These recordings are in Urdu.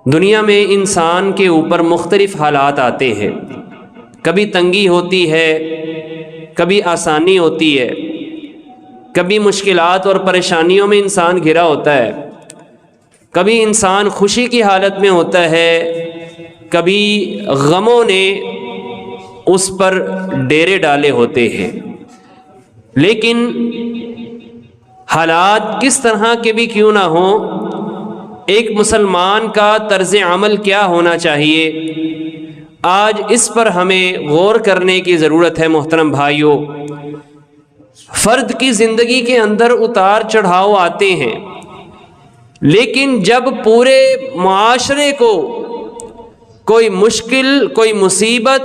دنیا میں انسان کے اوپر مختلف حالات آتے ہیں، کبھی تنگی ہوتی ہے، کبھی آسانی ہوتی ہے، کبھی مشکلات اور پریشانیوں میں انسان گھرا ہوتا ہے، کبھی انسان خوشی کی حالت میں ہوتا ہے، کبھی غموں نے اس پر ڈیرے ڈالے ہوتے ہیں۔ لیکن حالات کس طرح کے بھی کیوں نہ ہوں، ایک مسلمان کا طرز عمل کیا ہونا چاہیے، آج اس پر ہمیں غور کرنے کی ضرورت ہے۔ محترم بھائیوں، فرد کی زندگی کے اندر اتار چڑھاؤ آتے ہیں، لیکن جب پورے معاشرے کو کوئی مشکل، کوئی مصیبت،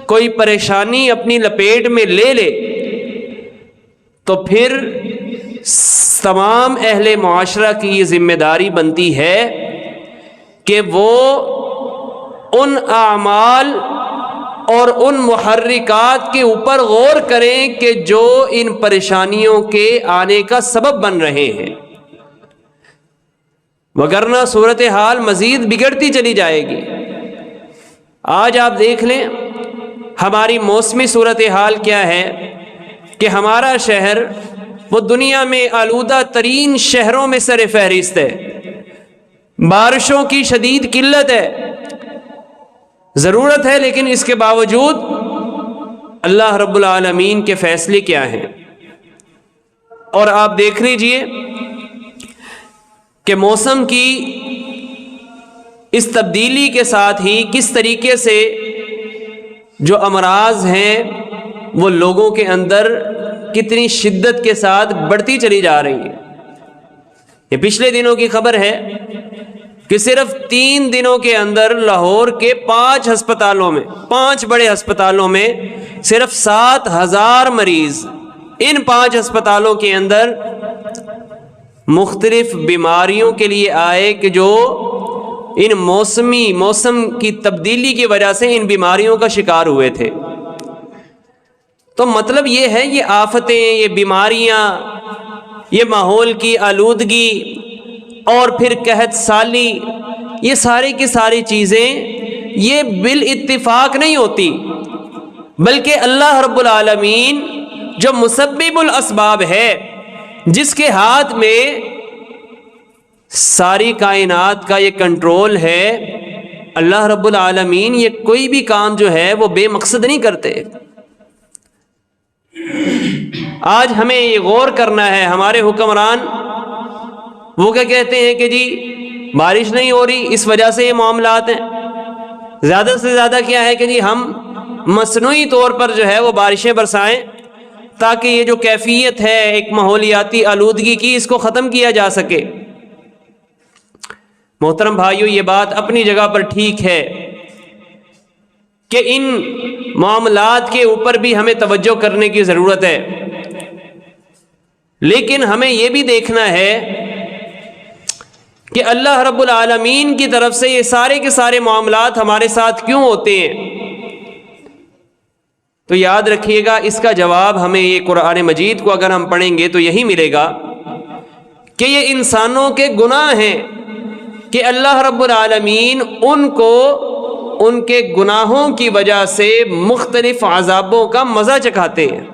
کوئی پریشانی اپنی لپیٹ میں لے لے تو پھر تمام اہل معاشرہ کی یہ ذمہ داری بنتی ہے کہ وہ ان اعمال اور ان محرکات کے اوپر غور کریں کہ جو ان پریشانیوں کے آنے کا سبب بن رہے ہیں، وگرنہ صورتحال مزید بگڑتی چلی جائے گی۔ آج آپ دیکھ لیں ہماری موسمی صورتحال کیا ہے کہ ہمارا شہر وہ دنیا میں آلودہ ترین شہروں میں سر فہرست ہے، بارشوں کی شدید قلت ہے، ضرورت ہے، لیکن اس کے باوجود اللہ رب العالمین کے فیصلے کیا ہیں۔ اور آپ دیکھ لیجئے کہ موسم کی اس تبدیلی کے ساتھ ہی کس طریقے سے جو امراض ہیں وہ لوگوں کے اندر کتنی شدت کے ساتھ بڑھتی چلی جا رہی ہیں۔ یہ پچھلے دنوں کی خبر ہے کہ صرف 3 دنوں کے اندر لاہور کے 5 ہسپتالوں میں، 5 بڑے ہسپتالوں میں صرف 7,000 مریض ان 5 ہسپتالوں کے اندر مختلف بیماریوں کے لیے آئے کہ جو ان موسم کی تبدیلی کی وجہ سے ان بیماریوں کا شکار ہوئے تھے۔ تو مطلب یہ ہے یہ آفتیں، یہ بیماریاں، یہ ماحول کی آلودگی اور پھر قحط سالی، یہ ساری کی ساری چیزیں یہ بالاتفاق نہیں ہوتی، بلکہ اللہ رب العالمین جو مسبب الاسباب ہے، جس کے ہاتھ میں ساری کائنات کا یہ کنٹرول ہے، اللہ رب العالمین یہ کوئی بھی کام جو ہے وہ بے مقصد نہیں کرتے۔ آج ہمیں یہ غور کرنا ہے، ہمارے حکمران وہ کیا کہتے ہیں کہ جی بارش نہیں ہو رہی، اس وجہ سے یہ معاملات ہیں۔ زیادہ سے زیادہ کیا ہے کہ جی ہم مصنوعی طور پر جو ہے وہ بارشیں برسائیں تاکہ یہ جو کیفیت ہے ایک ماحولیاتی آلودگی کی، اس کو ختم کیا جا سکے۔ محترم بھائیو، یہ بات اپنی جگہ پر ٹھیک ہے کہ ان معاملات کے اوپر بھی ہمیں توجہ کرنے کی ضرورت ہے، لیکن ہمیں یہ بھی دیکھنا ہے کہ اللہ رب العالمین کی طرف سے یہ سارے کے سارے معاملات ہمارے ساتھ کیوں ہوتے ہیں۔ تو یاد رکھیے گا، اس کا جواب ہمیں یہ قرآن مجید کو اگر ہم پڑھیں گے تو یہی ملے گا کہ یہ انسانوں کے گناہ ہیں کہ اللہ رب العالمین ان کو ان کے گناہوں کی وجہ سے مختلف عذابوں کا مزہ چکھاتے ہیں۔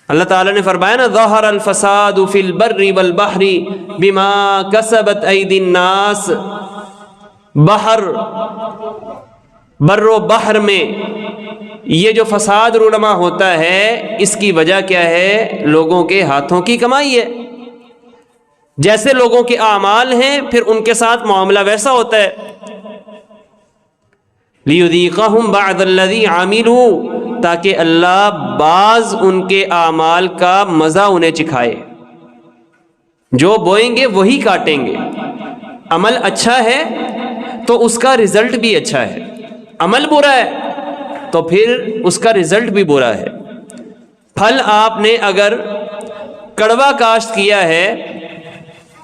اللہ تعالیٰ نے فرمایا نا، ظہر الفساد فی البر والبحر بما کسبت ایدی الناس، بر و بحر میں یہ جو فساد رونما ہوتا ہے، اس کی وجہ کیا ہے؟ لوگوں کے ہاتھوں کی کمائی ہے۔ جیسے لوگوں کے اعمال ہیں پھر ان کے ساتھ معاملہ ویسا ہوتا ہے۔ لِيُذِيقَهُمْ بَعْضَ الَّذِي عَمِلُوا، تاکہ اللہ بعض ان کے اعمال کا مزہ انہیں چکھائے۔ جو بوئیں گے وہی کاٹیں گے۔ عمل اچھا ہے تو اس کا رزلٹ بھی اچھا ہے، عمل برا ہے تو پھر اس کا رزلٹ بھی برا ہے۔ پھل آپ نے اگر کڑوا کاشت کیا ہے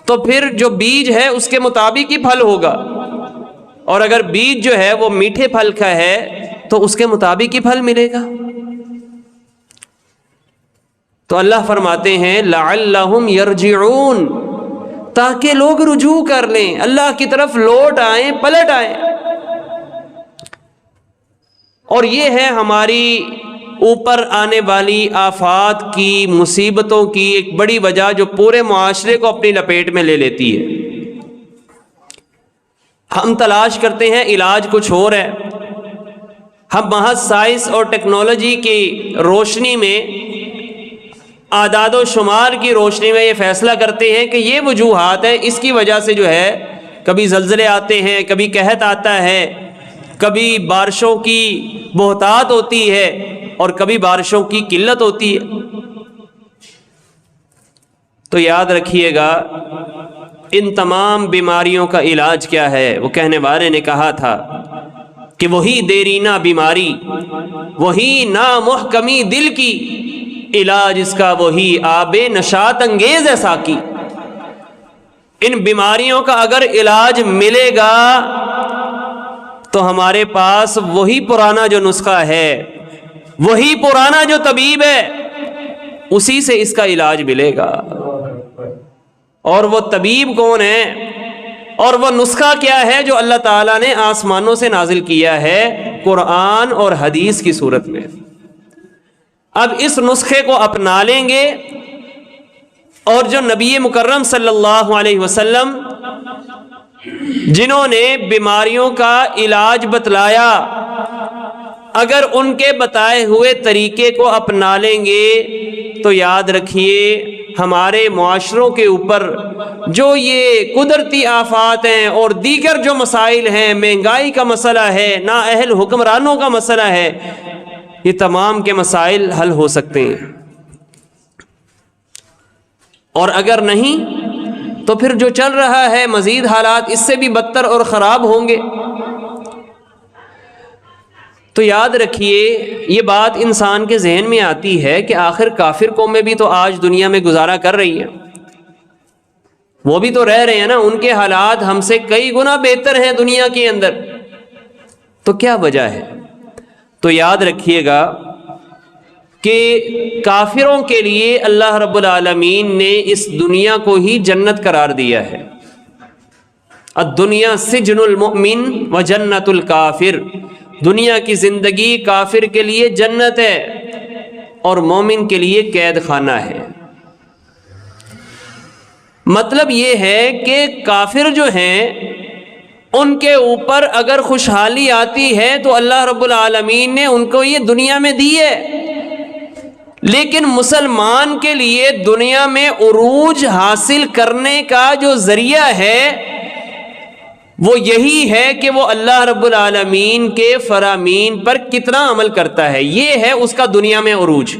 تو پھر جو بیج ہے اس کے مطابق ہی پھل ہوگا، اور اگر بیج جو ہے وہ میٹھے پھل کا ہے تو اس کے مطابق ہی پھل ملے گا۔ تو اللہ فرماتے ہیں لعلہم یرجعون، تاکہ لوگ رجوع کر لیں، اللہ کی طرف لوٹ آئیں، پلٹ آئیں۔ اور یہ ہے ہماری اوپر آنے والی آفات کی، مصیبتوں کی ایک بڑی وجہ جو پورے معاشرے کو اپنی لپیٹ میں لے لیتی ہے۔ ہم تلاش کرتے ہیں علاج کچھ اور ہے، ہم محض سائنس اور ٹیکنالوجی کی روشنی میں، اعداد و شمار کی روشنی میں یہ فیصلہ کرتے ہیں کہ یہ وجوہات ہیں، اس کی وجہ سے جو ہے کبھی زلزلے آتے ہیں، کبھی قحط آتا ہے، کبھی بارشوں کی بہتات ہوتی ہے اور کبھی بارشوں کی قلت ہوتی ہے۔ تو یاد رکھیے گا ان تمام بیماریوں کا علاج کیا ہے۔ وہ کہنے والے نے کہا تھا کہ وہی دیرینہ بیماری، وہی نامحکمی دل کی، علاج اس کا وہی آب نشاط انگیز ہے ساقی۔ ان بیماریوں کا اگر علاج ملے گا تو ہمارے پاس وہی پرانا جو نسخہ ہے، وہی پرانا جو طبیب ہے، اسی سے اس کا علاج ملے گا۔ اور وہ طبیب کون ہے اور وہ نسخہ کیا ہے جو اللہ تعالیٰ نے آسمانوں سے نازل کیا ہے قرآن اور حدیث کی صورت میں۔ اب اس نسخے کو اپنا لیں گے اور جو نبی مکرم صلی اللہ علیہ وسلم جنہوں نے بیماریوں کا علاج بتلایا، اگر ان کے بتائے ہوئے طریقے کو اپنا لیں گے تو یاد رکھیے ہمارے معاشروں کے اوپر جو یہ قدرتی آفات ہیں اور دیگر جو مسائل ہیں، مہنگائی کا مسئلہ ہے، نااہل حکمرانوں کا مسئلہ ہے، یہ تمام کے مسائل حل ہو سکتے ہیں۔ اور اگر نہیں تو پھر جو چل رہا ہے مزید حالات اس سے بھی بدتر اور خراب ہوں گے۔ تو یاد رکھیے یہ بات انسان کے ذہن میں آتی ہے کہ آخر کافر قومیں بھی تو آج دنیا میں گزارا کر رہی ہیں، وہ بھی تو رہ رہے ہیں نا، ان کے حالات ہم سے کئی گنا بہتر ہیں دنیا کے اندر، تو کیا وجہ ہے؟ تو یاد رکھیے گا کہ کافروں کے لیے اللہ رب العالمین نے اس دنیا کو ہی جنت قرار دیا ہے۔ الدنیا سجن المؤمن و جنت الکافر، دنیا کی زندگی کافر کے لیے جنت ہے اور مومن کے لیے قید خانہ ہے۔ مطلب یہ ہے کہ کافر جو ہیں ان کے اوپر اگر خوشحالی آتی ہے تو اللہ رب العالمین نے ان کو یہ دنیا میں دی ہے، لیکن مسلمان کے لیے دنیا میں عروج حاصل کرنے کا جو ذریعہ ہے وہ یہی ہے کہ وہ اللہ رب العالمین کے فرامین پر کتنا عمل کرتا ہے، یہ ہے اس کا دنیا میں عروج،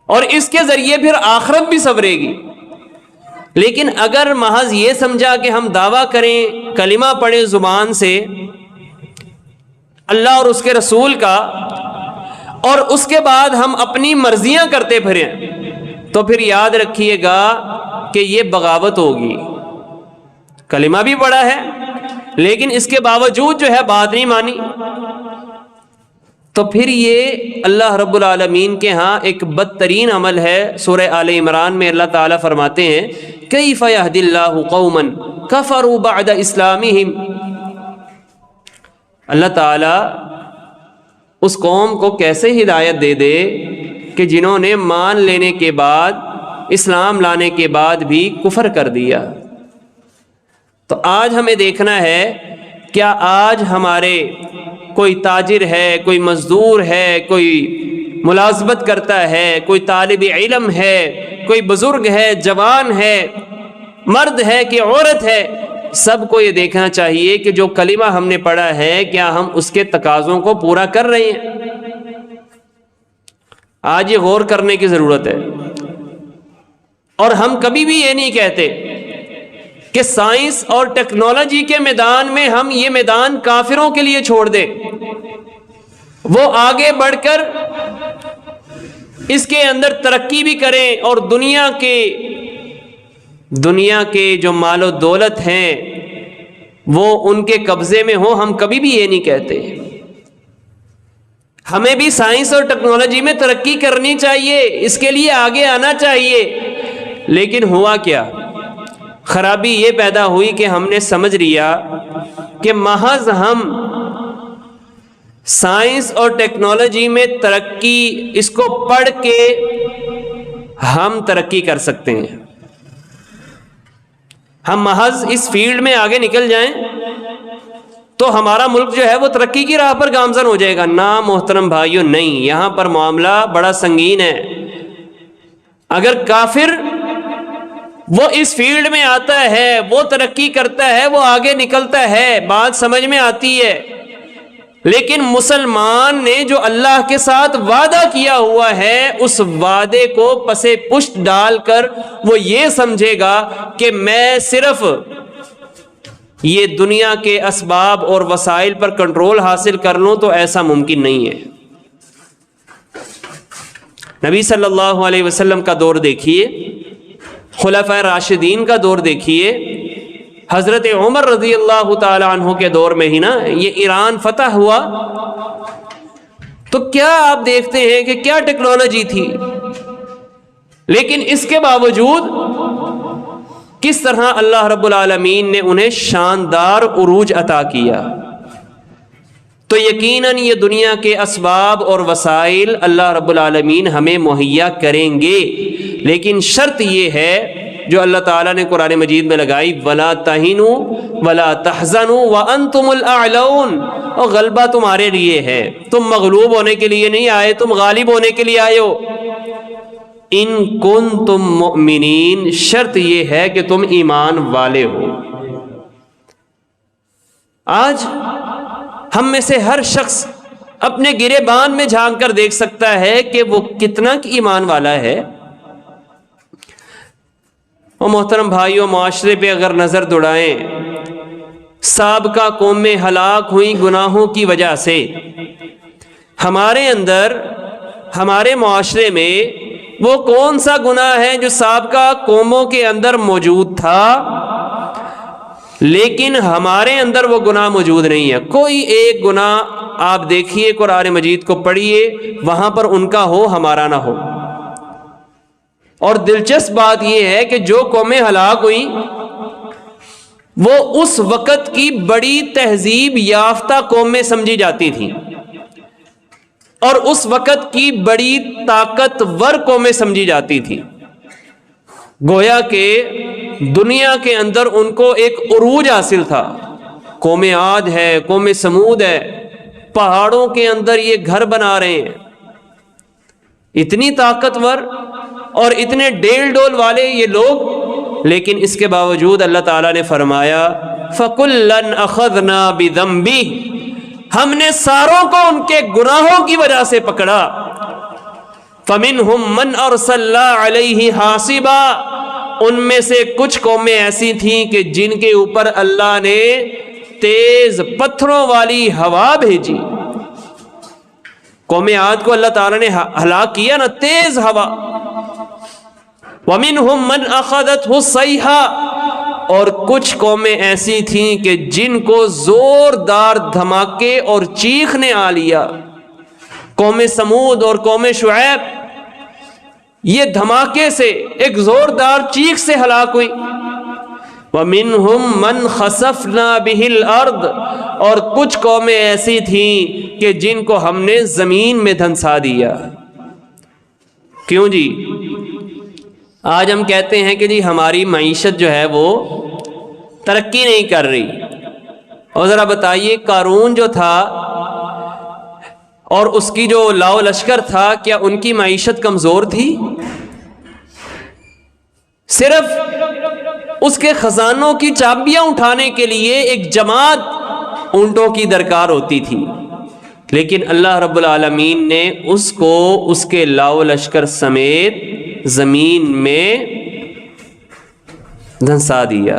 اور اس کے ذریعے پھر آخرت بھی سنورے گی۔ لیکن اگر محض یہ سمجھا کہ ہم دعویٰ کریں، کلمہ پڑھیں زبان سے اللہ اور اس کے رسول کا، اور اس کے بعد ہم اپنی مرضیاں کرتے پھریں، تو پھر یاد رکھیے گا کہ یہ بغاوت ہوگی۔ کلمہ بھی پڑھا ہے لیکن اس کے باوجود جو ہے بات نہیں مانی، تو پھر یہ اللہ رب العالمین کے ہاں ایک بدترین عمل ہے۔ سورہ آل عمران میں اللہ تعالیٰ فرماتے ہیں کیف یہدی اللہ قوما کفروا بعد اسلامہم، اللہ تعالیٰ اس قوم کو کیسے ہدایت دے دے کہ جنہوں نے مان لینے کے بعد، اسلام لانے کے بعد بھی کفر کر دیا۔ تو آج ہمیں دیکھنا ہے، کیا آج ہمارے کوئی تاجر ہے، کوئی مزدور ہے، کوئی ملازمت کرتا ہے، کوئی طالب علم ہے، کوئی بزرگ ہے، جوان ہے، مرد ہے کہ عورت ہے، سب کو یہ دیکھنا چاہیے کہ جو کلمہ ہم نے پڑھا ہے کیا ہم اس کے تقاضوں کو پورا کر رہے ہیں۔ آج یہ غور کرنے کی ضرورت ہے، اور ہم کبھی بھی یہ نہیں کہتے کہ سائنس اور ٹیکنالوجی کے میدان میں ہم یہ میدان کافروں کے لیے چھوڑ دیں، وہ آگے بڑھ کر اس کے اندر ترقی بھی کریں اور دنیا کے جو مال و دولت ہیں وہ ان کے قبضے میں ہو، ہم کبھی بھی یہ نہیں کہتے۔ ہمیں بھی سائنس اور ٹیکنالوجی میں ترقی کرنی چاہیے، اس کے لیے آگے آنا چاہیے، لیکن ہوا کیا؟ خرابی یہ پیدا ہوئی کہ ہم نے سمجھ لیا کہ محض ہم سائنس اور ٹیکنالوجی میں ترقی، اس کو پڑھ کے ہم ترقی کر سکتے ہیں، ہم محض اس فیلڈ میں آگے نکل جائیں تو ہمارا ملک جو ہے وہ ترقی کی راہ پر گامزن ہو جائے گا۔ نہ محترم بھائیوں، نہیں، یہاں پر معاملہ بڑا سنگین ہے۔ اگر کافر وہ اس فیلڈ میں آتا ہے، وہ ترقی کرتا ہے، وہ آگے نکلتا ہے، بات سمجھ میں آتی ہے، لیکن مسلمان نے جو اللہ کے ساتھ وعدہ کیا ہوا ہے اس وعدے کو پسے پشت ڈال کر وہ یہ سمجھے گا کہ میں صرف یہ دنیا کے اسباب اور وسائل پر کنٹرول حاصل کر لوں تو ایسا ممکن نہیں ہے۔ نبی صلی اللہ علیہ وسلم کا دور دیکھیے، خلفائے راشدین کا دور دیکھیے، حضرت عمر رضی اللہ تعالی عنہ کے دور میں ہی نا یہ ایران فتح ہوا، تو کیا آپ دیکھتے ہیں کہ کیا ٹیکنالوجی تھی، لیکن اس کے باوجود کس طرح اللہ رب العالمین نے انہیں شاندار عروج عطا کیا۔ تو یقیناً یہ دنیا کے اسباب اور وسائل اللہ رب العالمین ہمیں مہیا کریں گے، لیکن شرط یہ ہے جو اللہ تعالیٰ نے قرآن مجید میں لگائی، وَلَا تَهِنُوا وَلَا تَحْزَنُوا وَأَنْتُمُ الْأَعْلَوْنَ، اور غلبہ تمہارے لیے ہے، تم مغلوب ہونے کے لیے نہیں آئے، تم غالب ہونے کے لیے آئے ہو۔ ان کنتم مؤمنین، شرط یہ ہے کہ تم ایمان والے ہو۔ آج ہم میں سے ہر شخص اپنے گریبان میں جھانک کر دیکھ سکتا ہے کہ وہ کتنا ایمان والا ہے۔ اور محترم بھائیوں، معاشرے پہ اگر نظر دوڑائیں، سابقہ قومیں ہلاک ہوئیں گناہوں کی وجہ سے، ہمارے اندر، ہمارے معاشرے میں وہ کون سا گناہ ہے جو سابقہ قوموں کے اندر موجود تھا لیکن ہمارے اندر وہ گناہ موجود نہیں ہے؟ کوئی ایک گناہ آپ دیکھیے، قرآن مجید کو پڑھیے، وہاں پر ان کا ہو، ہمارا نہ ہو۔ اور دلچسپ بات یہ ہے کہ جو قومیں ہلاک ہوئیں وہ اس وقت کی بڑی تہذیب یافتہ قومیں سمجھی جاتی تھیں اور اس وقت کی بڑی طاقتور قومیں سمجھی جاتی تھی۔ گویا کہ دنیا کے اندر ان کو ایک عروج حاصل تھا۔ قوم عاد ہے، قوم سمود ہے، پہاڑوں کے اندر یہ گھر بنا رہے ہیں، اتنی طاقتور اور اتنے ڈیل ڈول والے یہ لوگ، لیکن اس کے باوجود اللہ تعالیٰ نے فرمایا فَكُلًّا أَخَذْنَا بِذَنبِهِ، ہم نے ساروں کو ان کے گناہوں کی وجہ سے پکڑا۔ فَمِنْهُمْ مَنْ أَرْسَلْنَا عَلَيْهِ حَاصِبًا، ان میں سے کچھ قومیں ایسی تھیں کہ جن کے اوپر اللہ نے تیز پتھروں والی ہوا بھیجی۔ قوم عاد کو اللہ تعالیٰ نے ہلاک کیا نا، تیز ہوا۔ وَمِنْهُمْ مَنْ أَخَذَتْهُ الصَّيْحَةُ، اور کچھ قومیں ایسی تھیں کہ جن کو زوردار دھماکے اور چیخ نے آ لیا۔ قوم سمود اور قوم شعیب یہ دھماکے سے، ایک زوردار چیخ سے ہلاک ہوئی۔ وَمِنْهُمْ مَنْ خَسَفْنَا بِهِ الْأَرْضِ، اور کچھ قومیں ایسی تھیں کہ جن کو ہم نے زمین میں دھنسا دیا۔ کیوں جی؟ آج ہم کہتے ہیں کہ جی ہماری معیشت جو ہے وہ ترقی نہیں کر رہی، اور ذرا بتائیے قارون جو تھا اور اس کی جو لاؤ لشکر تھا، کیا ان کی معیشت کمزور تھی؟ صرف اس کے خزانوں کی چابیاں اٹھانے کے لیے ایک جماعت اونٹوں کی درکار ہوتی تھی، لیکن اللہ رب العالمین نے اس کو اس کے لاؤ لشکر سمیت زمین میں دھنسا دیا۔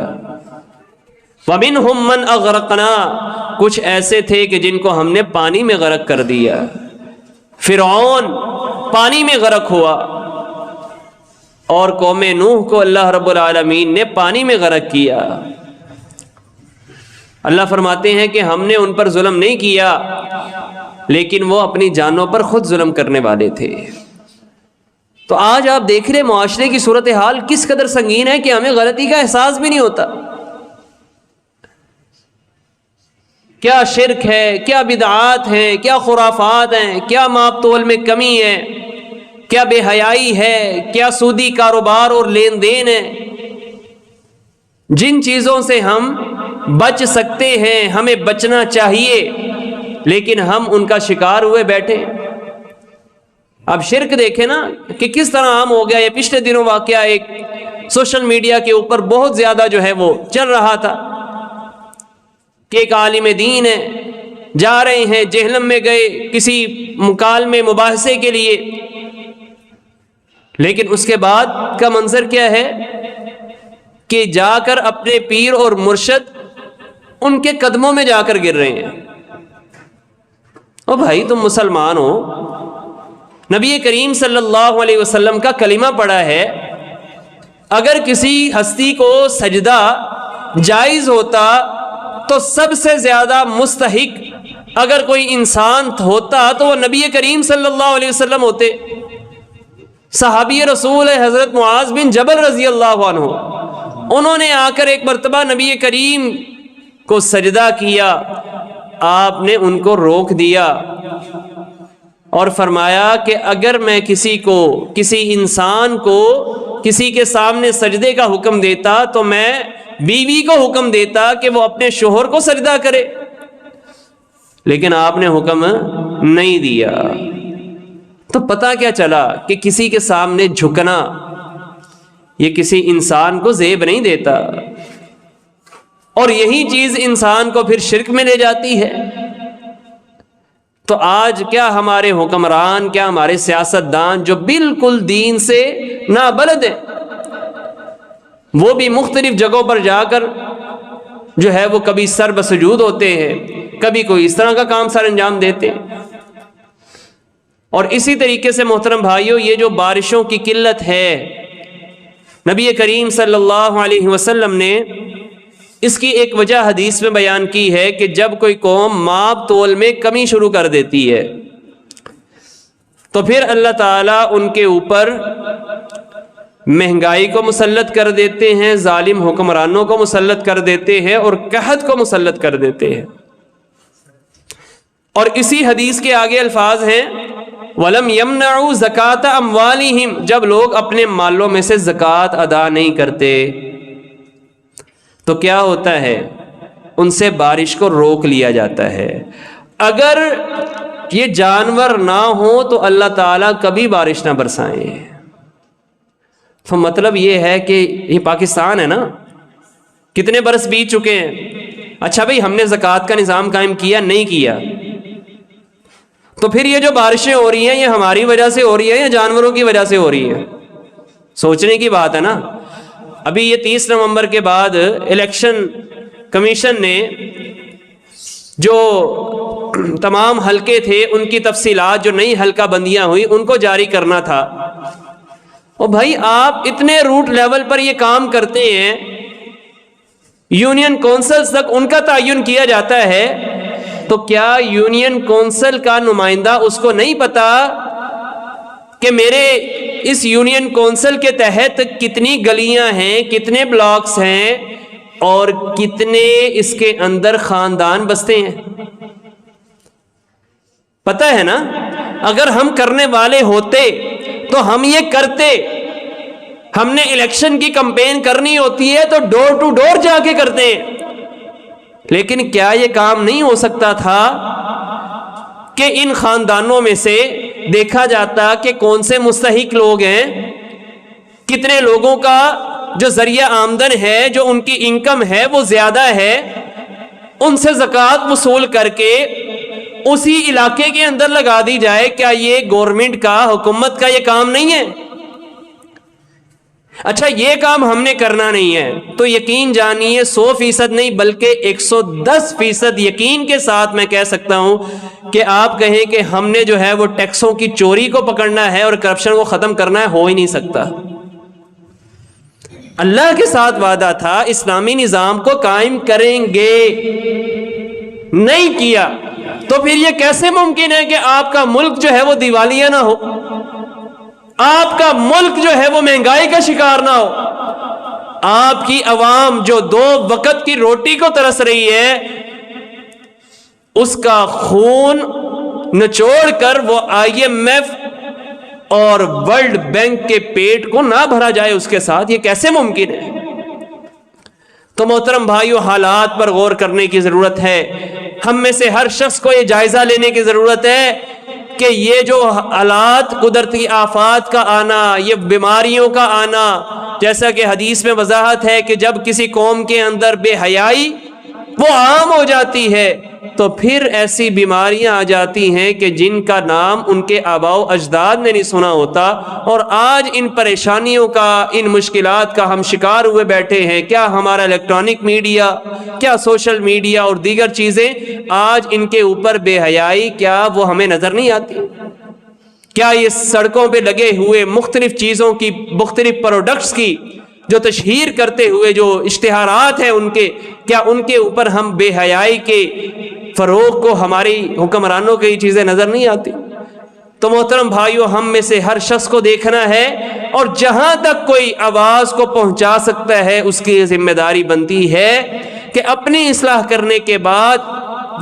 وَمِنْهُمْ مَنْ أَغْرَقْنَا، کچھ ایسے تھے کہ جن کو ہم نے پانی میں غرق کر دیا۔ فرعون پانی میں غرق ہوا، اور قوم نوح کو اللہ رب العالمین نے پانی میں غرق کیا۔ اللہ فرماتے ہیں کہ ہم نے ان پر ظلم نہیں کیا، لیکن وہ اپنی جانوں پر خود ظلم کرنے والے تھے۔ تو آج آپ دیکھ رہے معاشرے کی صورتحال کس قدر سنگین ہے کہ ہمیں غلطی کا احساس بھی نہیں ہوتا. کیا شرک ہے، کیا بدعات ہیں، کیا خرافات ہیں، کیا ماپ تول میں کمی ہے، کیا بے حیائی ہے، کیا سودی کاروبار اور لین دین ہے. جن چیزوں سے ہم بچ سکتے ہیں ہمیں بچنا چاہیے، لیکن ہم ان کا شکار ہوئے بیٹھے. اب شرک دیکھیں نا کہ کس طرح عام ہو گیا. یہ پچھلے دنوں واقعہ ایک سوشل میڈیا کے اوپر بہت زیادہ جو ہے وہ چل رہا تھا کہ ایک عالم دین ہے، جا رہے ہیں جہنم میں گئے کسی مکالمے مباحثے کے لیے، لیکن اس کے بعد کا منظر کیا ہے کہ جا کر اپنے پیر اور مرشد ان کے قدموں میں جا کر گر رہے ہیں. او بھائی تم مسلمان ہو، نبی کریم صلی اللہ علیہ وسلم کا کلمہ پڑھا ہے، اگر کسی ہستی کو سجدہ جائز ہوتا تو سب سے زیادہ مستحق اگر کوئی انسان ہوتا تو وہ نبی کریم صلی اللہ علیہ وسلم ہوتے. صحابی رسول حضرت معاذ بن جبل رضی اللہ عنہ، انہوں نے آ کر ایک مرتبہ نبی کریم کو سجدہ کیا، آپ نے ان کو روک دیا اور فرمایا کہ اگر میں کسی انسان کو کسی کے سامنے سجدے کا حکم دیتا تو میں بیوی کو حکم دیتا کہ وہ اپنے شوہر کو سجدہ کرے، لیکن آپ نے حکم نہیں دیا. تو پتہ کیا چلا کہ کسی کے سامنے جھکنا یہ کسی انسان کو زیب نہیں دیتا، اور یہی چیز انسان کو پھر شرک میں لے جاتی ہے. تو آج کیا ہمارے حکمران، کیا ہمارے سیاست دان جو بالکل دین سے نابلد ہیں، وہ بھی مختلف جگہوں پر جا کر جو ہے وہ کبھی سر بسجود ہوتے ہیں، کبھی کوئی اس طرح کا کام سر انجام دیتے ہیں. اور اسی طریقے سے محترم بھائیوں، یہ جو بارشوں کی قلت ہے، نبی کریم صلی اللہ علیہ وسلم نے اس کی ایک وجہ حدیث میں بیان کی ہے کہ جب کوئی قوم ماپ تول میں کمی شروع کر دیتی ہے تو پھر اللہ تعالیٰ ان کے اوپر مہنگائی کو مسلط کر دیتے ہیں، ظالم حکمرانوں کو مسلط کر دیتے ہیں اور قحط کو مسلط کر دیتے ہیں. اور اسی حدیث کے آگے الفاظ ہیں وَلَمْ يَمْنَعُوا زَكَاةَ أَمْوَالِهِمْ، جب لوگ اپنے مالوں میں سے زکوٰۃ ادا نہیں کرتے تو کیا ہوتا ہے، ان سے بارش کو روک لیا جاتا ہے. اگر یہ جانور نہ ہو تو اللہ تعالیٰ کبھی بارش نہ برسائیں. تو مطلب یہ ہے کہ یہ پاکستان ہے نا، کتنے برس بیت چکے ہیں. اچھا بھئی ہم نے زکوٰۃ کا نظام قائم کیا نہیں کیا، تو پھر یہ جو بارشیں ہو رہی ہیں یہ ہماری وجہ سے ہو رہی ہے یا جانوروں کی وجہ سے ہو رہی ہے؟ سوچنے کی بات ہے نا. ابھی یہ 30 نومبر کے بعد الیکشن کمیشن نے جو تمام حلقے تھے ان کی تفصیلات، جو نئی حلقہ بندیاں ہوئی ان کو جاری کرنا تھا. اور بھائی آپ اتنے روٹ لیول پر یہ کام کرتے ہیں، یونین کونسلز تک ان کا تعین کیا جاتا ہے، تو کیا یونین کونسل کا نمائندہ اس کو نہیں پتا کہ میرے اس یونین کونسل کے تحت کتنی گلیاں ہیں، کتنے بلاکس ہیں اور کتنے اس کے اندر خاندان بستے ہیں؟ پتہ ہے نا. اگر ہم کرنے والے ہوتے تو ہم یہ کرتے. ہم نے الیکشن کی کمپین کرنی ہوتی ہے تو ڈور ٹو ڈور جا کے کرتے ہیں، لیکن کیا یہ کام نہیں ہو سکتا تھا کہ ان خاندانوں میں سے دیکھا جاتا کہ کون سے مستحق لوگ ہیں، کتنے لوگوں کا جو ذریعہ آمدن ہے، جو ان کی انکم ہے وہ زیادہ ہے، ان سے زکوٰۃ وصول کر کے اسی علاقے کے اندر لگا دی جائے. کیا یہ گورنمنٹ کا، حکومت کا یہ کام نہیں ہے؟ اچھا یہ کام ہم نے کرنا نہیں ہے تو یقین جانیے 100% نہیں بلکہ 110% یقین کے ساتھ میں کہہ سکتا ہوں کہ آپ کہیں کہ ہم نے جو ہے وہ ٹیکسوں کی چوری کو پکڑنا ہے اور کرپشن کو ختم کرنا ہے، ہو ہی نہیں سکتا. اللہ کے ساتھ وعدہ تھا اسلامی نظام کو قائم کریں گے، نہیں کیا تو پھر یہ کیسے ممکن ہے کہ آپ کا ملک جو ہے وہ دیوالیہ نہ ہو؟ آپ کا ملک جو ہے وہ مہنگائی کا شکار نہ ہو، آپ کی عوام جو 2 وقت کی روٹی کو ترس رہی ہے اس کا خون نچوڑ کر وہ IMF اور ورلڈ بینک کے پیٹ کو نہ بھرا جائے اس کے ساتھ، یہ کیسے ممکن ہے؟ تو محترم بھائیو، حالات پر غور کرنے کی ضرورت ہے. ہم میں سے ہر شخص کو یہ جائزہ لینے کی ضرورت ہے کہ یہ جو حالات، قدرتی آفات کا آنا، یہ بیماریوں کا آنا، جیسا کہ حدیث میں وضاحت ہے کہ جب کسی قوم کے اندر بے حیائی وہ عام ہو جاتی ہے تو پھر ایسی بیماریاں آ جاتی ہیں کہ جن کا نام ان کے آباء و اجداد نے نہیں سنا ہوتا، اور آج ان پریشانیوں کا، ان مشکلات کا ہم شکار ہوئے بیٹھے ہیں. کیا ہمارا الیکٹرانک میڈیا، کیا سوشل میڈیا اور دیگر چیزیں، آج ان کے اوپر بے حیائی کیا وہ ہمیں نظر نہیں آتی؟ کیا یہ سڑکوں پہ لگے ہوئے مختلف چیزوں کی، مختلف پروڈکٹس کی جو تشہیر کرتے ہوئے جو اشتہارات ہیں ان کے، کیا ان کے اوپر ہم بے حیائی کے فروغ کو، ہماری حکمرانوں کی چیزیں نظر نہیں آتی؟ تو محترم بھائیو، ہم میں سے ہر شخص کو دیکھنا ہے، اور جہاں تک کوئی آواز کو پہنچا سکتا ہے اس کی ذمہ داری بنتی ہے کہ اپنی اصلاح کرنے کے بعد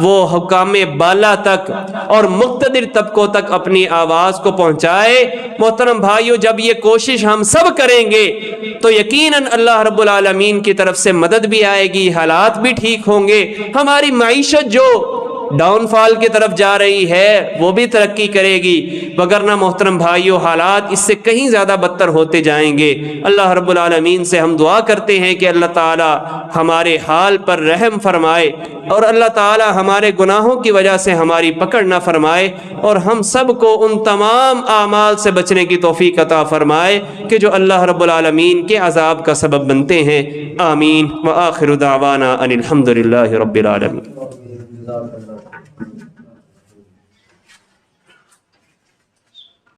وہ حکام بالا تک اور مقتدر طبقوں تک اپنی آواز کو پہنچائے. محترم بھائیو، جب یہ کوشش ہم سب کریں گے تو یقیناً اللہ رب العالمین کی طرف سے مدد بھی آئے گی، حالات بھی ٹھیک ہوں گے، ہماری معیشت جو ڈاؤن فال کی طرف جا رہی ہے وہ بھی ترقی کرے گی، وگرنہ محترم بھائیو حالات اس سے کہیں زیادہ بدتر ہوتے جائیں گے. اللہ رب العالمین سے ہم دعا کرتے ہیں کہ اللہ تعالی ہمارے حال پر رحم فرمائے، اور اللہ تعالی ہمارے گناہوں کی وجہ سے ہماری پکڑ نہ فرمائے، اور ہم سب کو ان تمام اعمال سے بچنے کی توفیق عطا فرمائے کہ جو اللہ رب العالمین کے عذاب کا سبب بنتے ہیں. آمین. وآخر دعوانا ان الحمد للہ رب العالمین.